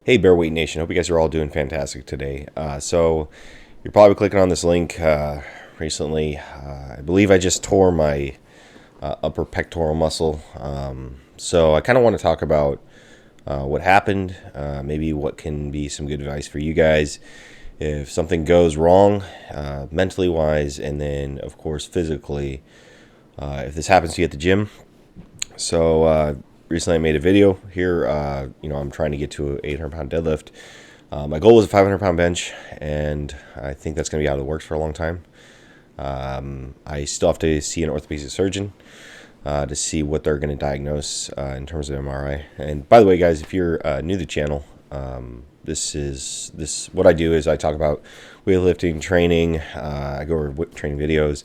Hey, Bear Weight Nation. Hope you guys are all doing fantastic today. So, you're probably clicking on this link recently. I believe I just tore my upper pectoral muscle. So, I kind of want to talk about what happened, maybe what can be some good advice for you guys if something goes wrong, mentally wise, and then, of course, physically. If this happens to you at the gym. So, recently I made a video here. I'm trying to get to an 800-pound deadlift. My goal was a 500-pound bench, and I think that's going to be out of the works for a long time. I still have to see an orthopedic surgeon to see what they're going to diagnose in terms of MRI. And by the way, guys, if you're new to the channel, this what I do is I talk about weightlifting training. I go over training videos.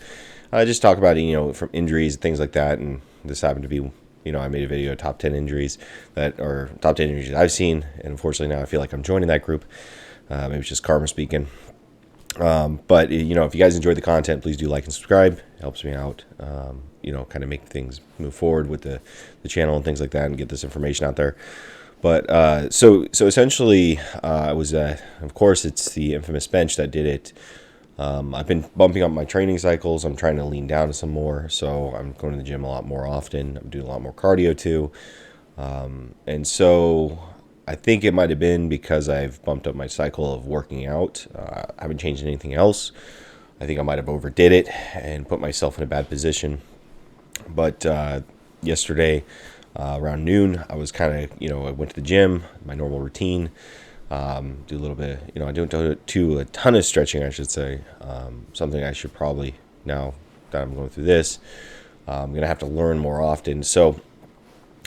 I just talk about from injuries, things like that, and this happened to be. I made a video top 10 injuries top 10 injuries I've seen, and unfortunately now I feel like I'm joining that group. Maybe it's just karma speaking. But if you guys enjoyed the content, please do like and subscribe. It helps me out. Kind of make things move forward with the channel and things like that, and get this information out there. But so essentially, of course, it's the infamous bench that did it. I've been bumping up my training cycles. I'm trying to lean down some more, so I'm going to the gym a lot more often. I'm doing a lot more cardio too. And so I think it might have been because I've bumped up my cycle of working out. I haven't changed anything else. I think I might have overdid it and put myself in a bad position. But yesterday, around noon, I was kind of, I went to the gym, my normal routine. Do a little bit, I don't do a ton of stretching, I should say. Something I should probably, now that I'm going through this, I'm going to have to learn more often. So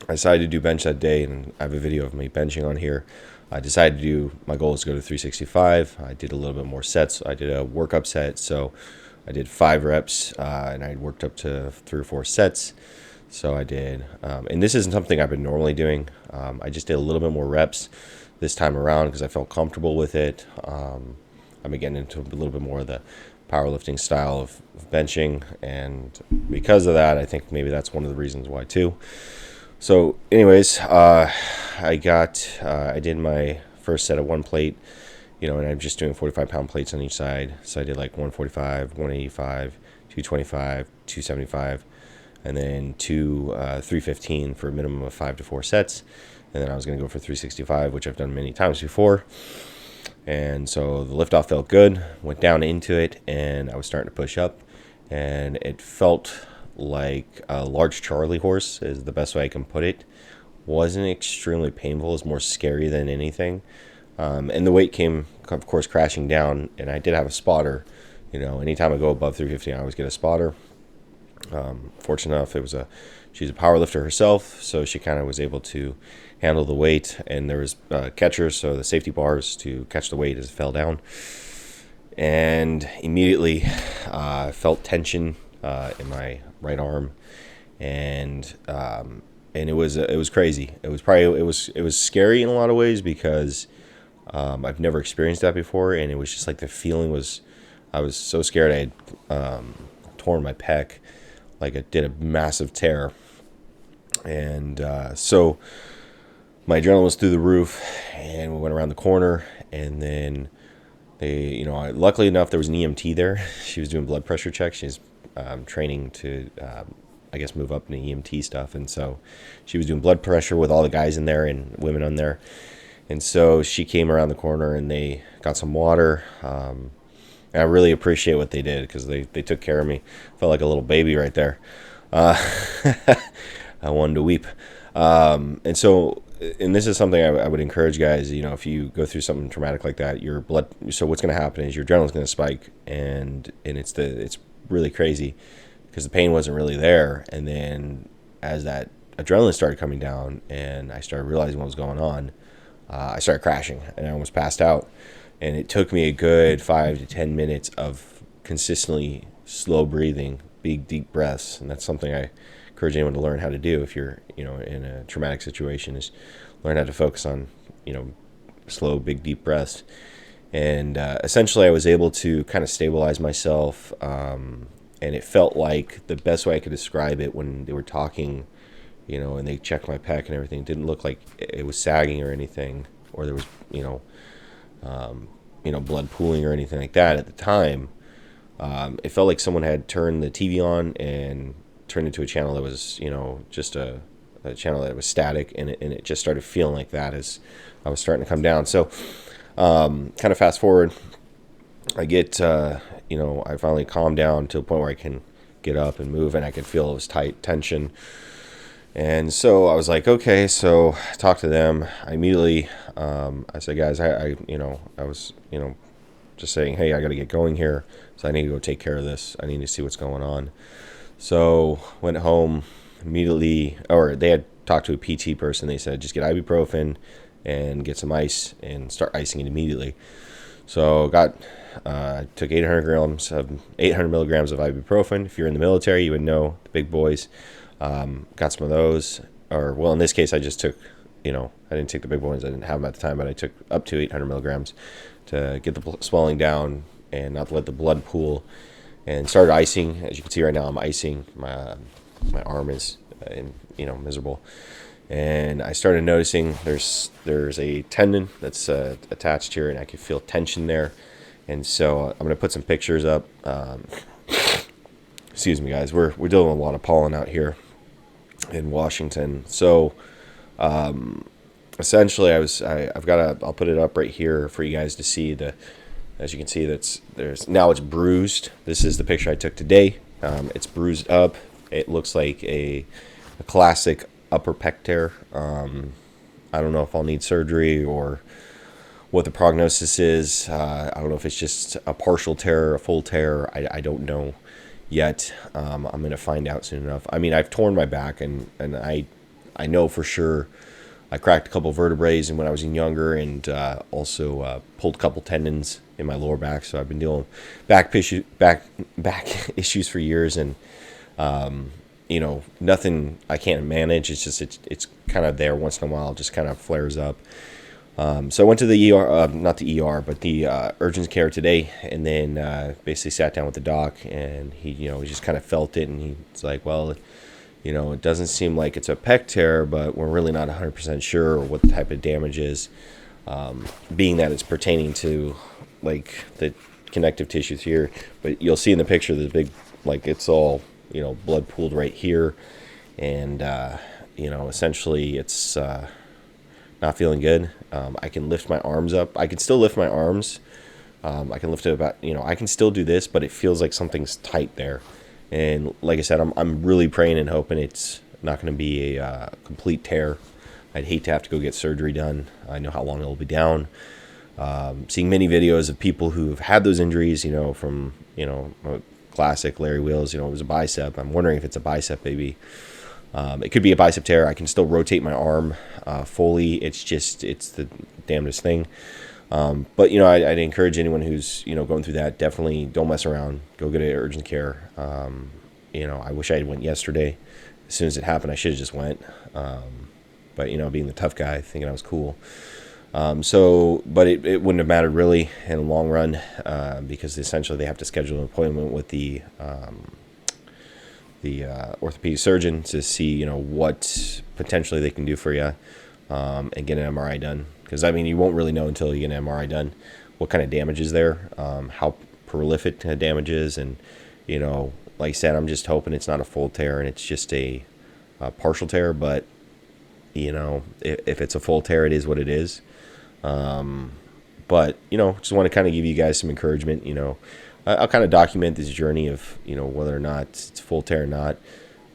I decided to do bench that day, and I have a video of me benching on here. I decided my goal is to go to 365. I did a little bit more sets. I did a workup set, so I did 5 reps, and I worked up to 3 or 4 sets. So I did, and this isn't something I've been normally doing. I just did a little bit more reps this time around because I felt comfortable with it. I'm getting into a little bit more of the powerlifting style of benching, and because of that, I think maybe that's one of the reasons why too. So anyways, I did my first set of 1 plate, and I'm just doing 45-pound plates on each side. So I did like 145, 185, 225, 275, and then 315 for a minimum of 5 to 4 sets. And then I was going to go for 365, which I've done many times before. And so the liftoff felt good, went down into it, and I was starting to push up. And it felt like a large Charlie horse is the best way I can put it. Wasn't extremely painful. It was more scary than anything. And the weight came, of course, crashing down. And I did have a spotter. Anytime I go above 350, I always get a spotter. Fortunate enough, she's a power lifter herself, so she kind of was able to handle the weight, and there was catchers, so the safety bars to catch the weight as it fell down. And immediately felt tension in my right arm, and it was crazy. It was scary in a lot of ways because I've never experienced that before, and it was just like the feeling was, I was so scared. I had torn my pec, like it did a massive tear. And so my adrenaline was through the roof, and we went around the corner, and then luckily enough, there was an EMT there. She was doing blood pressure checks. She's training to, move up into EMT stuff. And so she was doing blood pressure with all the guys in there and women on there. And so she came around the corner, and they got some water. And I really appreciate what they did because they took care of me. Felt like a little baby right there. I wanted to weep. And this is something I would encourage guys, if you go through something traumatic like that, so what's going to happen is your adrenaline's going to spike, and it's really crazy because the pain wasn't really there. And then as that adrenaline started coming down and I started realizing what was going on, I started crashing and I almost passed out. And it took me a good 5 to 10 minutes of consistently slow breathing, big, deep breaths. And that's something I encourage anyone to learn how to do if you're, in a traumatic situation, is learn how to focus on, slow, big, deep breaths. And essentially I was able to kind of stabilize myself. And it felt like the best way I could describe it when they were talking, and they checked my pec and everything. It didn't look like it was sagging or anything, or there was, blood pooling or anything like that at the time. It felt like someone had turned the TV on and turned into a channel that was, just a channel that was static, and it just started feeling like that as I was starting to come down. So, kind of fast forward, I get, I finally calmed down to a point where I can get up and move, and I could feel it was tight tension. And so I was like, okay, so I talked to them. I immediately, I said, guys, I was, just saying, hey, I got to get going here. So I need to go take care of this. I need to see what's going on. So went home immediately, or they had talked to a PT person. They said, just get ibuprofen and get some ice and start icing it immediately. So took 800 milligrams of ibuprofen. If you're in the military, you would know, the big boys. Got some of those, in this case, I just took, I didn't take the big ones. I didn't have them at the time, but I took up to 800 milligrams to get the swelling down and not let the blood pool, and started icing. As you can see right now, I'm icing. My arm is, miserable. And I started noticing there's a tendon that's attached here, and I can feel tension there. And so I'm going to put some pictures up. Excuse me, guys. We're dealing with a lot of pollen out here in Washington. So essentially, I'll put it up right here for you guys to see. As you can see, it's bruised. This is the picture I took today. It's bruised up. It looks like a classic upper pec tear. I don't know if I'll need surgery or what the prognosis is. I don't know if it's just a partial tear, a full tear. I don't know yet. I'm going to find out soon enough. I mean, I've torn my back, and I know for sure I cracked a couple vertebrae when I was younger, and also pulled a couple tendons in my lower back. So I've been dealing with back issues for years, and nothing I can't manage. It's just it's kind of there once in a while, just kind of flares up. So I went to the ER, not the ER, but the urgent care today, and then basically sat down with the doc, and he just kind of felt it, and he's like, well, it doesn't seem like it's a pec tear, but we're really not 100% sure what the type of damage is, being that it's pertaining to like the connective tissues here. But you'll see in the picture the big, it's all blood pooled right here, and essentially it's not feeling good. I can lift my arms up. I can still lift my arms. I can lift it about, I can still do this, but it feels like something's tight there. And like I said, I'm really praying and hoping it's not going to be a complete tear. I'd hate to have to go get surgery done. I know how long it'll be down. Seeing many videos of people who've had those injuries, from, classic Larry Wheels, it was a bicep. I'm wondering if it's a bicep, maybe. It could be a bicep tear. I can still rotate my arm fully. It's the damnedest thing. But I'd encourage anyone who's going through that, definitely don't mess around. Go get urgent care. I wish I had went yesterday. As soon as it happened, I should have just went. But being the tough guy, thinking I was cool. But it wouldn't have mattered really in the long run, because essentially they have to schedule an appointment with the orthopedic surgeon to see what potentially they can do for you, and get an MRI done. Because you won't really know until you get an MRI done what kind of damage is there, how prolific the damage is, and like I said, I'm just hoping it's not a full tear and it's just a partial tear. But if it's a full tear, it is what it is. But just want to kind of give you guys some encouragement. I'll kind of document this journey of whether or not it's full tear or not.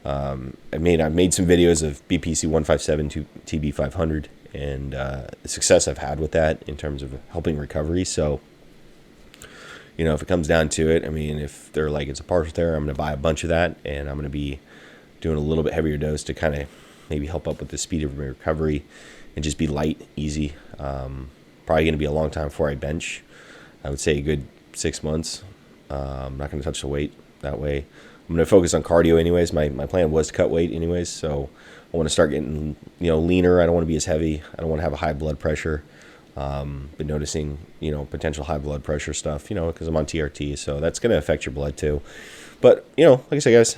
I've made some videos of BPC 157 to TB 500, and the success I've had with that in terms of helping recovery. So if it comes down to it, if they're like it's a partial tear, I'm going to buy a bunch of that, and I'm going to be doing a little bit heavier dose to kind of maybe help up with the speed of my recovery, and just be light, easy. Probably going to be a long time before I bench. I would say a good 6 months. I'm not going to touch the weight that way. I'm going to focus on cardio anyways. My plan was to cut weight anyways, so I want to start getting leaner. I don't want to be as heavy. I don't want to have a high blood pressure. Been noticing potential high blood pressure stuff, because I'm on TRT, so that's going to affect your blood too. But like I said, guys,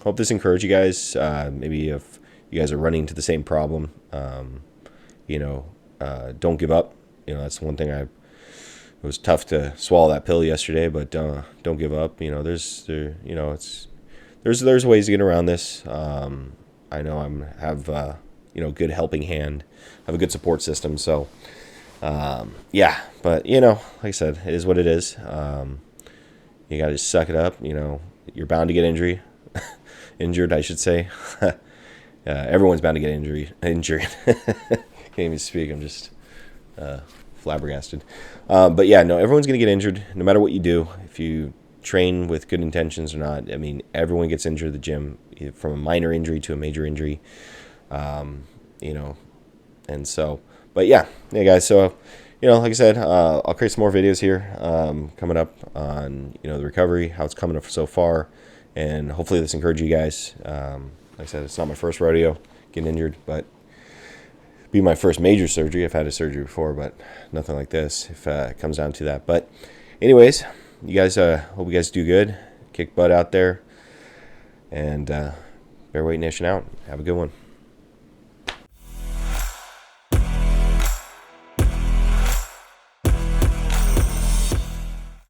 hope this encouraged you guys. Maybe if you guys are running into the same problem, don't give up. That's one thing it was tough to swallow that pill yesterday, but don't give up. There's ways to get around this. I know have good helping hand, have a good support system. So yeah, but like I said, it is what it is. You got to just suck it up. You're bound to get injured, I should say. Everyone's bound to get injured. Can't even speak. I'm just flabbergasted. But yeah, no, everyone's going to get injured no matter what you do. If you train with good intentions or not, I mean, everyone gets injured at the gym, from a minor injury to a major injury. And so, but yeah, guys. So, like I said, I'll create some more videos here coming up on the recovery, how it's coming up so far, and hopefully this encourages you guys. Like I said, it's not my first rodeo getting injured, but be my first major surgery. I've had a surgery before, but nothing like this if it comes down to that. But anyways, you guys, hope you guys do good. Kick butt out there. And Bear Weight Nation out. Have a good one.